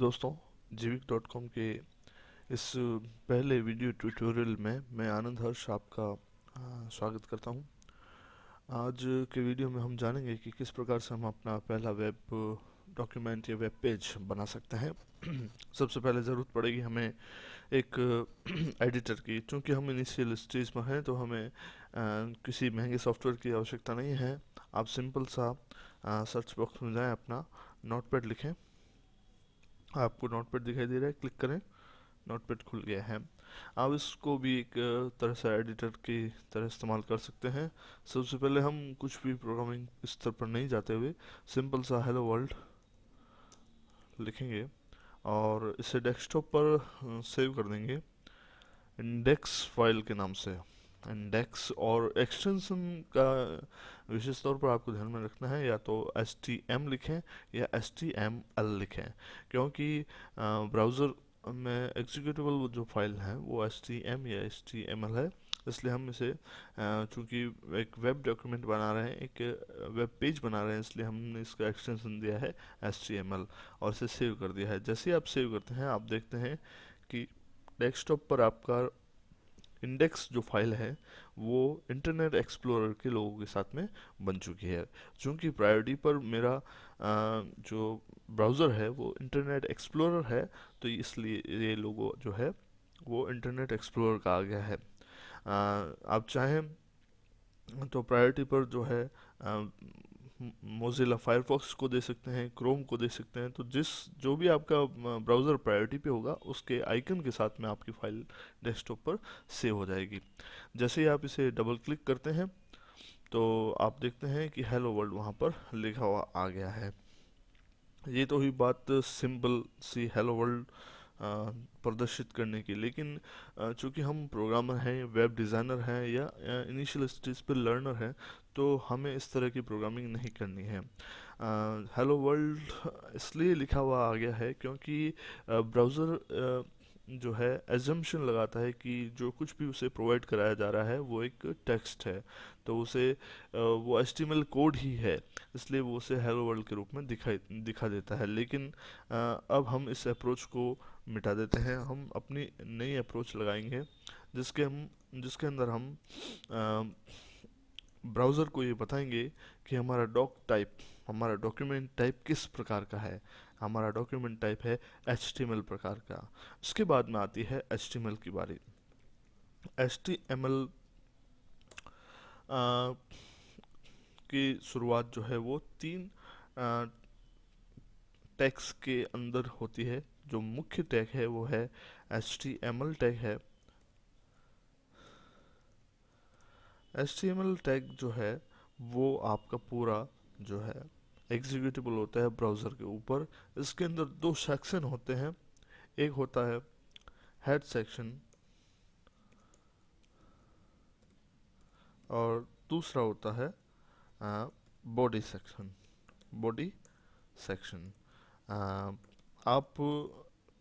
दोस्तों, जीविक.com के इस पहले वीडियो ट्यूटोरियल में मैं आनंद हर्ष आपका स्वागत करता हूं। आज के वीडियो में हम जानेंगे कि किस प्रकार से हम अपना पहला वेब डॉक्यूमेंट या वेब पेज बना सकते हैं। सबसे पहले ज़रूरत पड़ेगी हमें एक एडिटर की। चूँकि हम इनिशियल स्टेज में हैं तो हमें किसी महंगे सॉफ्टवेयर की आवश्यकता नहीं है। आप सिंपल सा सर्च बॉक्स में जाएं, अपना नोटपैड लिखें। आपको नोटपैड दिखाई दे रहा है, क्लिक करें, नोटपैड खुल गया है। आप इसको भी एक तरह से एडिटर की तरह इस्तेमाल कर सकते हैं। सबसे पहले हम कुछ भी प्रोग्रामिंग स्तर पर नहीं जाते हुए सिंपल सा हेलो वर्ल्ड लिखेंगे और इसे डेस्कटॉप पर सेव कर देंगे इंडेक्स फाइल के नाम से। इंडेक्स और एक्सटेंशन का विशेष तौर पर आपको ध्यान में रखना है, या तो HTM लिखें या HTML लिखें, क्योंकि ब्राउज़र में एग्जीक्यूटेबल जो फाइल है वो HTM या HTML है। इसलिए हम इसे चूँकि एक वेब डॉक्यूमेंट बना रहे हैं, एक वेब पेज बना रहे हैं, इसलिए हमने इसका एक्सटेंशन दिया है HTML और इसे सेव कर दिया है। जैसे ही आप सेव करते हैं, आप देखते हैं कि डेस्कटॉप पर आपका इंडेक्स जो फाइल है वो इंटरनेट एक्सप्लोरर के लोगों के साथ में बन चुकी है। चूँकि प्रायोरिटी पर मेरा जो ब्राउज़र है वो इंटरनेट एक्सप्लोरर है, तो इसलिए ये लोगो जो है वो इंटरनेट एक्सप्लोरर का आ गया है। आप चाहें तो प्रायोरिटी पर जो है मोज़िला फायरफॉक्स को दे सकते हैं, क्रोम को दे सकते हैं। तो जो भी आपका ब्राउज़र प्रायोरिटी पे होगा उसके आइकन के साथ में आपकी फ़ाइल डेस्कटॉप पर सेव हो जाएगी। जैसे ही आप इसे डबल क्लिक करते हैं तो आप देखते हैं कि हेलो वर्ल्ड वहाँ पर लिखा हुआ आ गया है। ये तो हुई बात सिंपल सी हेलो वर्ल्ड प्रदर्शित करने की। लेकिन चूँकि हम प्रोग्रामर हैं, वेब डिज़ाइनर हैं या इनिशियल स्टेज पर लर्नर हैं, तो हमें इस तरह की प्रोग्रामिंग नहीं करनी है। हेलो वर्ल्ड इसलिए लिखा हुआ आ गया है क्योंकि ब्राउज़र जो है एजम्पशन लगाता है कि जो कुछ भी उसे प्रोवाइड कराया जा रहा है वो एक टेक्स्ट है, तो उसे वो HTML कोड ही है, इसलिए वो उसे हेलो वर्ल्ड के रूप में दिखा देता है। लेकिन अब हम इस अप्रोच को मिटा देते हैं। हम अपनी नई अप्रोच लगाएंगे जिसके अंदर हम ब्राउज़र को ये बताएंगे कि हमारा डॉक्यूमेंट टाइप किस प्रकार का है। हमारा डॉक्यूमेंट टाइप है HTML प्रकार का। उसके बाद में आती है HTML की बारी। HTML की शुरुआत जो है वो तीन टैग्स के अंदर होती है। जो मुख्य टैग है वो है HTML टैग है। HTML टैग जो है वो आपका पूरा जो है एग्जीक्यूटेबल होता है ब्राउज़र के ऊपर। इसके अंदर दो सेक्शन होते हैं, एक होता है हेड सेक्शन और दूसरा होता है बॉडी सेक्शन। बॉडी सेक्शन आप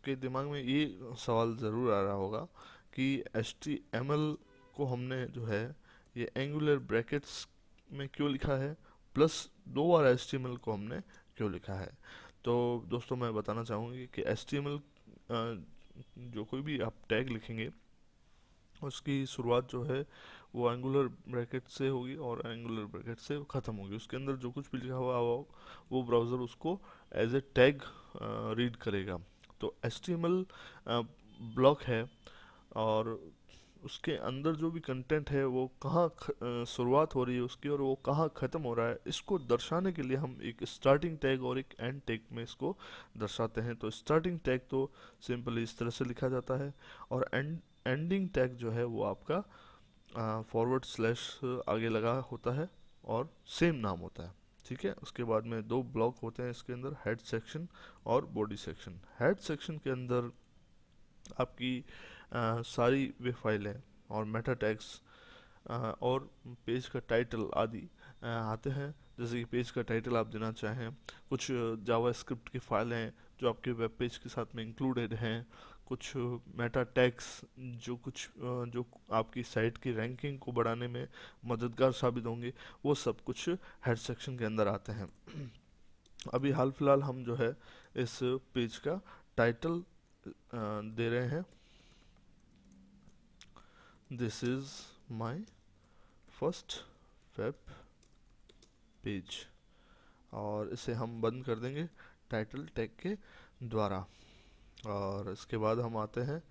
के दिमाग में ये सवाल ज़रूर आ रहा होगा कि HTML को हमने जो है ये एंगुलर ब्रैकेट्स में क्यों लिखा है, प्लस दो बार HTML को हमने क्यों लिखा है। तो दोस्तों, मैं बताना चाहूँगी कि HTML जो कोई भी आप टैग लिखेंगे उसकी शुरुआत जो है वो एंगुलर ब्रैकेट से होगी और एंगुलर ब्रैकेट से ख़त्म होगी। उसके अंदर जो कुछ भी लिखा हुआ हो वो ब्राउज़र उसको एज ए टैग रीड करेगा। तो HTML ब्लॉक है और उसके अंदर जो भी कंटेंट है वो कहाँ शुरुआत हो रही है उसकी और वो कहाँ ख़त्म हो रहा है, इसको दर्शाने के लिए हम एक स्टार्टिंग टैग और एक एंड टैग में इसको दर्शाते हैं। तो स्टार्टिंग टैग तो सिंपली इस तरह से लिखा जाता है और एंडिंग टैग जो है वो आपका फॉरवर्ड स्लैश आगे लगा होता है और सेम नाम होता है। ठीक है, उसके बाद में दो ब्लॉक होते हैं इसके अंदर, हेड सेक्शन और बॉडी सेक्शन। हेड सेक्शन के अंदर आपकी सारी वे फाइलें और मेटा टैग्स और पेज का टाइटल आदि आते हैं। जैसे कि पेज का टाइटल आप देना चाहें, कुछ जावा स्क्रिप्ट की फाइलें जो आपके वेब पेज के साथ में इंक्लूडेड हैं, कुछ मेटा टैग्स जो आपकी साइट की रैंकिंग को बढ़ाने में मददगार साबित होंगे, वो सब कुछ हेड सेक्शन के अंदर आते हैं। अभी हाल फिलहाल हम जो है इस पेज का टाइटल दे रहे हैं, this is my first web page, और इसे हम बंद कर देंगे टाइटल टैग के द्वारा। और इसके बाद हम आते हैं,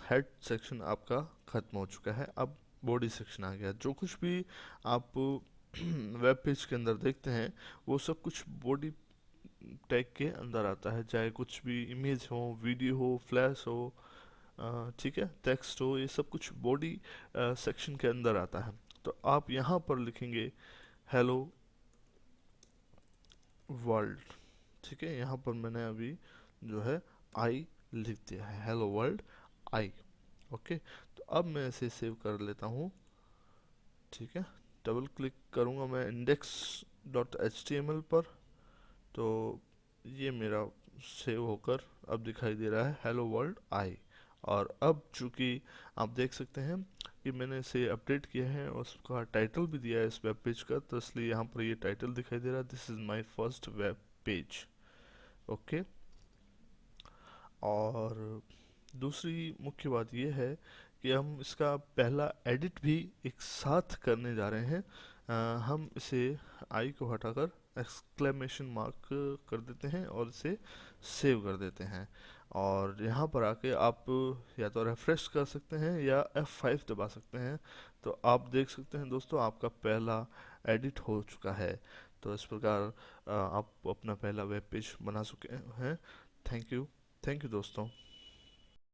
हेड सेक्शन आपका ख़त्म हो चुका है, अब बॉडी सेक्शन आ गया। जो कुछ भी आप वेब पेज के अंदर देखते हैं वो सब कुछ बॉडी टैग के अंदर आता है, चाहे कुछ भी इमेज हो, वीडियो हो, फ्लैश हो, ठीक है, टेक्स्ट हो, ये सब कुछ बॉडी सेक्शन के अंदर आता है। तो आप यहाँ पर लिखेंगे हेलो वर्ल्ड, ठीक है, यहाँ पर मैंने अभी जो है आई लिख दिया है, हेलो वर्ल्ड आई। ओके, तो अब मैं इसे सेव कर लेता हूँ, ठीक है। डबल क्लिक करूँगा मैं index dot H T M L पर, तो ये मेरा सेव होकर अब दिखाई दे रहा है हेलो वर्ल्ड आई। और अब चूंकि आप देख सकते हैं कि मैंने इसे अपडेट किया है और उसका टाइटल भी दिया है इस वेब पेज का, तो इसलिए यहाँ पर ये टाइटल दिखाई दे रहा है, this is my first web page. Okay, और दूसरी मुख्य बात यह है कि हम इसका पहला एडिट भी एक साथ करने जा रहे हैं। हम इसे आई को हटाकर एक्सक्लेमेशन मार्क कर देते हैं और इसे सेव कर देते हैं। और यहाँ पर आके आप या तो रेफ्रेश कर सकते हैं या F5 दबा सकते हैं, तो आप देख सकते हैं दोस्तों आपका पहला एडिट हो चुका है। तो इस प्रकार आप अपना पहला वेब पेज बना चुके हैं। थैंक यू, थैंक यू दोस्तों।